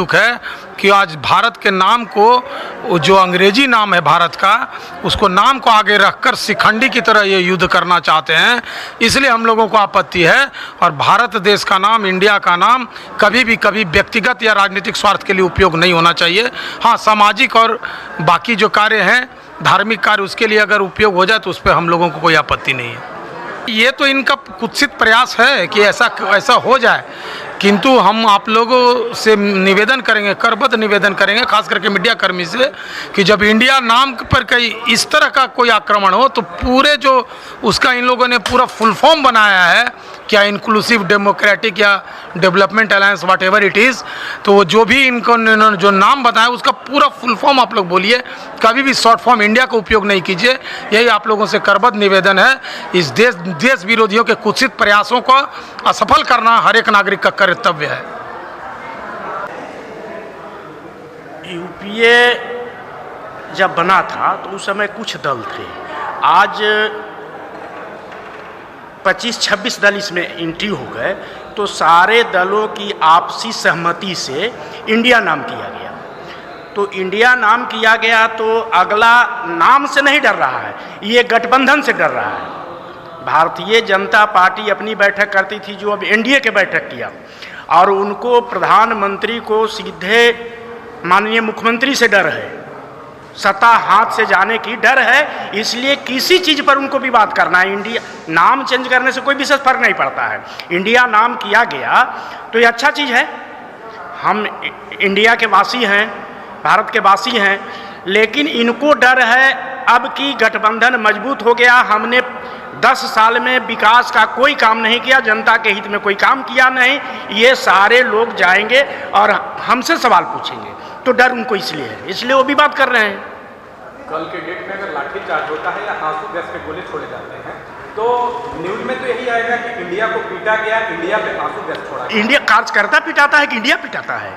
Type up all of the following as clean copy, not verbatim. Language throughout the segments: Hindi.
दुख है कि आज भारत के नाम को, जो अंग्रेजी नाम है भारत का, उसको नाम को आगे रखकर शिखंडी की तरह ये युद्ध करना चाहते हैं। इसलिए हम लोगों को आपत्ति है। और भारत देश का नाम, इंडिया का नाम कभी व्यक्तिगत या राजनीतिक स्वार्थ के लिए उपयोग नहीं होना चाहिए। हाँ, सामाजिक और बाकी जो कार्य हैं, धार्मिक कार्य, उसके लिए अगर उपयोग हो जाए तो उस पर हम लोगों को कोई आपत्ति नहीं है। ये तो इनका कुत्सित प्रयास है कि ऐसा हो जाए, किंतु हम आप लोगों से निवेदन करेंगे, करबद्ध निवेदन करेंगे, खास करके मीडिया कर्मी से, कि जब इंडिया नाम पर कहीं इस तरह का कोई आक्रमण हो तो पूरे जो उसका इन लोगों ने पूरा फुल फॉर्म बनाया है, क्या इंक्लूसिव डेमोक्रेटिक या development alliance, what ever it is, तो जो भी इनको जो नाम बताया उसका पूरा फुल फॉर्म आप लोग बोलिए, कभी भी शॉर्ट फॉर्म इंडिया का उपयोग नहीं कीजिए। यही आप लोगों से करबद्ध निवेदन है। इस देश विरोधियों के कुत्सित प्रयासों को असफल करना हर एक नागरिक का कर्तव्य है। यूपीए जब बना था तो उस समय कुछ दल थे, आज 25-26 दल इसमें एंट्री हो गए, तो सारे दलों की आपसी सहमति से इंडिया नाम किया गया। तो इंडिया नाम किया गया तो अगला नाम से नहीं डर रहा है, ये गठबंधन से डर रहा है। भारतीय जनता पार्टी अपनी बैठक करती थी, जो अब एनडीए के बैठक किया, और उनको प्रधानमंत्री को सीधे माननीय मुख्यमंत्री से डर है, सत्ता हाथ से जाने की डर है। इसलिए किसी चीज़ पर उनको विवाद करना है। इंडिया नाम चेंज करने से कोई विशेष फर्क नहीं पड़ता है। इंडिया नाम किया गया तो ये अच्छा चीज़ है, हम इंडिया के वासी हैं, भारत के वासी हैं, लेकिन इनको डर है अब कि गठबंधन मजबूत हो गया, हमने 10 साल में विकास का कोई काम नहीं किया, जनता के हित में कोई काम किया नहीं, ये सारे लोग जाएंगे और हमसे सवाल पूछेंगे, तो डर उनको इसलिए है, इसलिए वो भी बात कर रहे हैं। कल के डेट में अगर लाठीचार्ज होता है या आंसू गैस के गोले छोड़े जाते हैं तो न्यूज में तो यही आएगा कि इंडिया को पीटा गया, इंडिया पे आंसू गैस छोड़ा गया। इंडिया कार्यकर्ता पिटाता है कि इंडिया पिटाता है?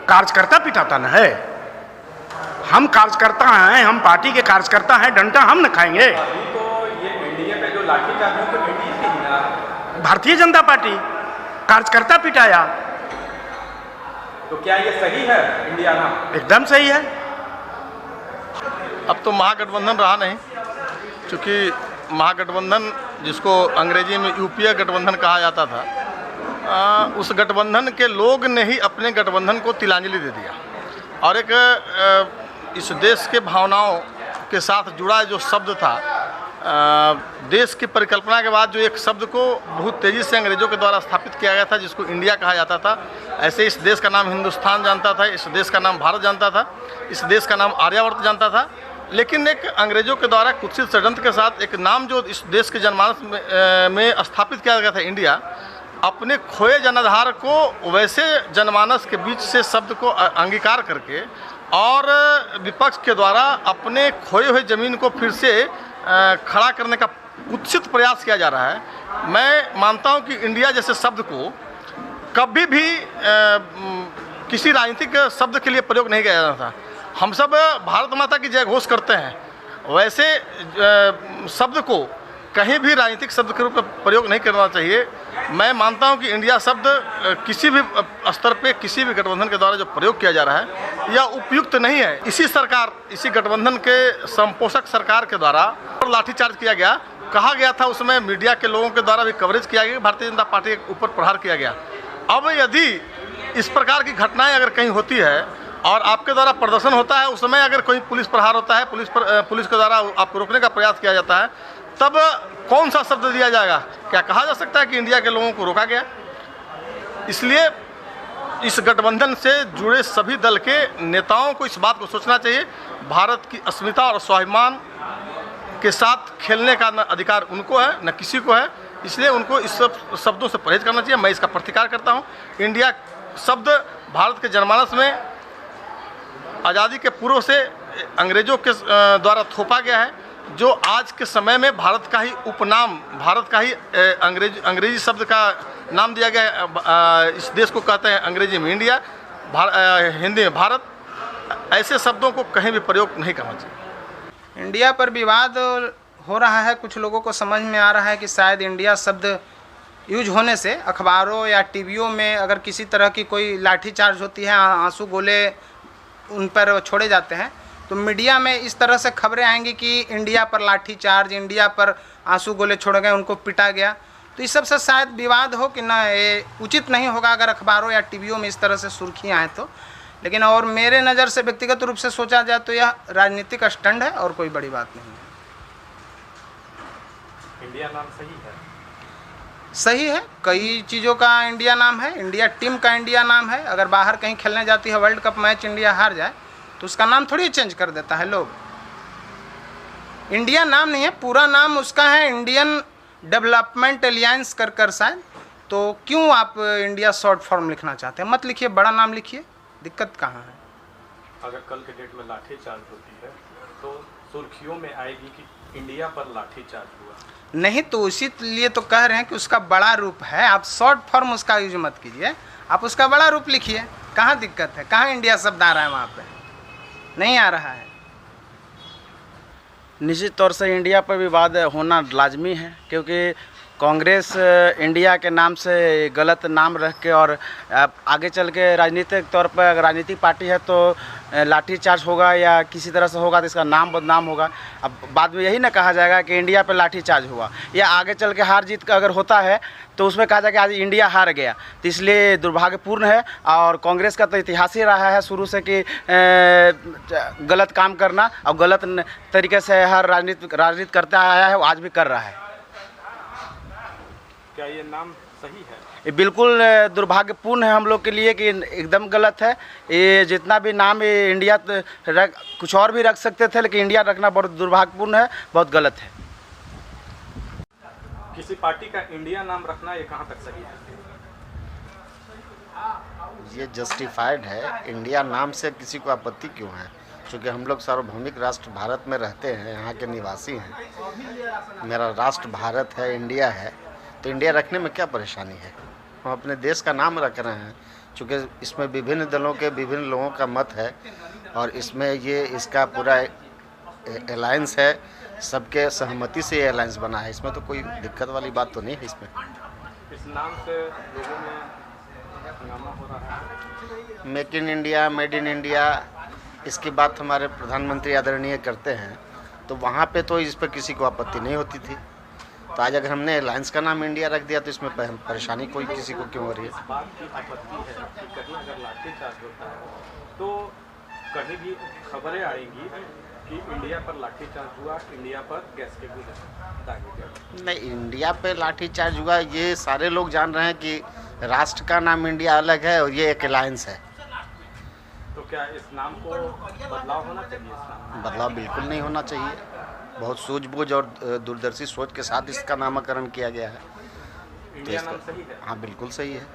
कार्यकर्ता पिटाता न है। हम कार्यकर्ता हैं, हम पार्टी के कार्यकर्ता हैं, डंडा हम न खाएंगे। अभी तो ये इंडिया पे जो लाठीचार्ज है तो इंडिया से ही ना, भारतीय जनता पार्टी कार्यकर्ता पिटाया, तो क्या ये सही है? इंडिया नाम एकदम सही है। अब तो महागठबंधन रहा नहीं, क्योंकि महागठबंधन जिसको अंग्रेजी में यूपीए गठबंधन कहा जाता था, उस गठबंधन के लोग ने ही अपने गठबंधन को तिलांजलि दे दिया। और एक इस देश के भावनाओं के साथ जुड़ा जो शब्द था, देश की परिकल्पना के बाद जो एक शब्द को बहुत तेज़ी से अंग्रेज़ों के द्वारा स्थापित किया गया था, जिसको इंडिया कहा जाता था। ऐसे इस देश का नाम हिंदुस्तान जानता था, इस देश का नाम भारत जानता था, इस देश का नाम आर्यावर्त जानता था। लेकिन एक अंग्रेज़ों के द्वारा कुत्सित षड्यंत्र के साथ एक नाम जो इस देश के जनमानस में स्थापित किया गया था, इंडिया, अपने खोए जनाधार को वैसे जनमानस के बीच से शब्द को अंगीकार करके और विपक्ष के द्वारा अपने खोए हुए ज़मीन को फिर से खड़ा करने का कुत्सित प्रयास किया जा रहा है। मैं मानता हूं कि इंडिया जैसे शब्द को कभी भी किसी राजनीतिक शब्द के लिए प्रयोग नहीं किया जाता था। हम सब भारत माता की जय घोष करते हैं, वैसे शब्द को कहीं भी राजनीतिक शब्द के रूप में प्रयोग नहीं करना चाहिए। मैं मानता हूं कि इंडिया शब्द किसी भी स्तर पे किसी भी गठबंधन के द्वारा जो प्रयोग किया जा रहा है यह उपयुक्त नहीं है। इसी गठबंधन के संपोषक सरकार के द्वारा लाठीचार्ज किया गया, कहा गया था, उसमें मीडिया के लोगों के द्वारा भी कवरेज किया गया, भारतीय जनता पार्टी के ऊपर प्रहार किया गया। अब यदि इस प्रकार की घटनाएं अगर कहीं होती है और आपके द्वारा प्रदर्शन होता है, उस समय अगर कोई पुलिस प्रहार होता है, पुलिस के द्वारा आपको रोकने का प्रयास किया जाता है, तब कौन सा शब्द दिया जाएगा? क्या कहा जा सकता है कि इंडिया के लोगों को रोका गया? इसलिए इस गठबंधन से जुड़े सभी दल के नेताओं को इस बात को सोचना चाहिए, भारत की अस्मिता और स्वाभिमान के साथ खेलने का न अधिकार उनको है न किसी को है। इसलिए उनको इस सब शब्दों से परहेज करना चाहिए। मैं इसका प्रतिकार करता हूँ। इंडिया शब्द भारत के जनमानस में आज़ादी के पूर्व से अंग्रेज़ों के द्वारा थोपा गया है, जो आज के समय में भारत का ही उपनाम, भारत का ही अंग्रेजी शब्द का नाम दिया गया है। इस देश को कहते हैं अंग्रेजी में इंडिया, हिंदी में भारत। ऐसे शब्दों को कहीं भी प्रयोग नहीं करना चाहिए। इंडिया पर विवाद हो रहा है, कुछ लोगों को समझ में आ रहा है कि शायद इंडिया शब्द यूज होने से अखबारों या टीवियों में अगर किसी तरह की कोई लाठीचार्ज होती है, आंसू गोले उन पर छोड़े जाते हैं, तो मीडिया में इस तरह से खबरें आएंगी कि इंडिया पर लाठीचार्ज, इंडिया पर आंसू गोले छोड़े गए, उनको पीटा गया। तो इस सब से शायद विवाद हो कि ना, ये उचित नहीं होगा अगर अखबारों या टीवियों में इस तरह से सुर्खियाँ आएँ तो। लेकिन और मेरे नज़र से व्यक्तिगत रूप से सोचा जाए तो यह राजनीतिक स्टंट है और कोई बड़ी बात नहीं है। इंडिया नाम सही है? सही है, कई चीज़ों का इंडिया नाम है, इंडिया टीम का इंडिया नाम है। अगर बाहर कहीं खेलने जाती है वर्ल्ड कप मैच, इंडिया हार जाए तो उसका नाम थोड़ी चेंज कर देता है लोग। इंडिया नाम नहीं है, पूरा नाम उसका है इंडियन डेवलपमेंट एलियंस कर शायद। तो क्यों आप इंडिया शॉर्ट फॉर्म लिखना चाहते हैं? मत लिखिए, बड़ा नाम लिखिए, दिक्कत कहाँ है? अगर कल के डेट में लाठीचार्ज होती है तो सुर्खियों में आएगी कि इंडिया पर लाठीचार्ज हुआ। नहीं, तो इसीलिए तो कह रहे हैं कि उसका बड़ा रूप है। आप शॉर्ट फॉर्म उसका यूज मत कीजिए, आप उसका बड़ा रूप लिखिए। कहाँ दिक्कत है? कहाँ इंडिया शब्द आ रहा है? वहाँ पे नहीं आ रहा है। निश्चित तौर से इंडिया पर विवाद होना लाजमी है, क्योंकि कांग्रेस इंडिया के नाम से गलत नाम रख के और आगे चल के राजनीतिक तौर पर अगर राजनीतिक पार्टी है तो लाठीचार्ज होगा या किसी तरह से होगा तो इसका नाम बदनाम होगा। अब बाद में यही ना कहा जाएगा कि इंडिया पर लाठीचार्ज हुआ, या आगे चल के हार जीत का अगर होता है तो उसमें कहा जाएगा आज इंडिया हार गया। तो इसलिए दुर्भाग्यपूर्ण है। और कांग्रेस का तो इतिहास ही रहा है शुरू से कि गलत काम करना और गलत तरीके से हर राजनीति करता आया है, वो आज भी कर रहा है। क्या ये नाम सही है? ये बिल्कुल दुर्भाग्यपूर्ण है हम लोग के लिए कि एकदम गलत है। ये जितना भी नाम ये इंडिया कुछ और भी रख सकते थे, लेकिन इंडिया रखना बहुत दुर्भाग्यपूर्ण है, बहुत गलत है। किसी पार्टी का इंडिया नाम रखना ये कहाँ तक सही है? ये जस्टिफाइड है। इंडिया नाम से किसी को आपत्ति क्यों है? क्योंकि हम लोग सार्वभौमिक राष्ट्र भारत में रहते हैं, यहाँ के निवासी हैं। मेरा राष्ट्र भारत है, इंडिया है, तो इंडिया रखने में क्या परेशानी है? हम अपने देश का नाम रख रहे हैं। चूँकि इसमें विभिन्न दलों के विभिन्न लोगों का मत है और इसमें ये इसका पूरा अलायंस है, सबके सहमति से ये अलायंस बना है। इसमें तो कोई दिक्कत वाली बात तो नहीं है। इसमें इस नाम से लोगों में हंगामा हो रहा है। Make in India, made in India, इसकी बात हमारे प्रधानमंत्री आदरणीय करते हैं, तो वहाँ पे तो इस पर किसी को आपत्ति नहीं होती थी। तो आज अगर हमने अलायंस का नाम इंडिया रख दिया तो इसमें परेशानी कोई किसी को क्यों हो रही है? इस बात की आपत्ति है कि कहीं अगर लाठीचार्ज होता है तो कहीं भी खबरें आएंगी कि इंडिया पर लाठीचार्ज हुआ, इंडिया पर गैस के गोले दागे गए। नहीं, इंडिया पे लाठीचार्ज हुआ ये सारे लोग जान रहे हैं कि राष्ट्र का नाम इंडिया अलग है और ये एक अलायंस है। तो क्या इस नाम को बदलाव होना चाहिए? इस नाम में बदलाव बिल्कुल नहीं होना चाहिए। बहुत सूझबूझ और दूरदर्शी सोच के साथ इसका नामकरण किया गया है। इंडिया नाम सही है? हाँ, बिल्कुल सही है।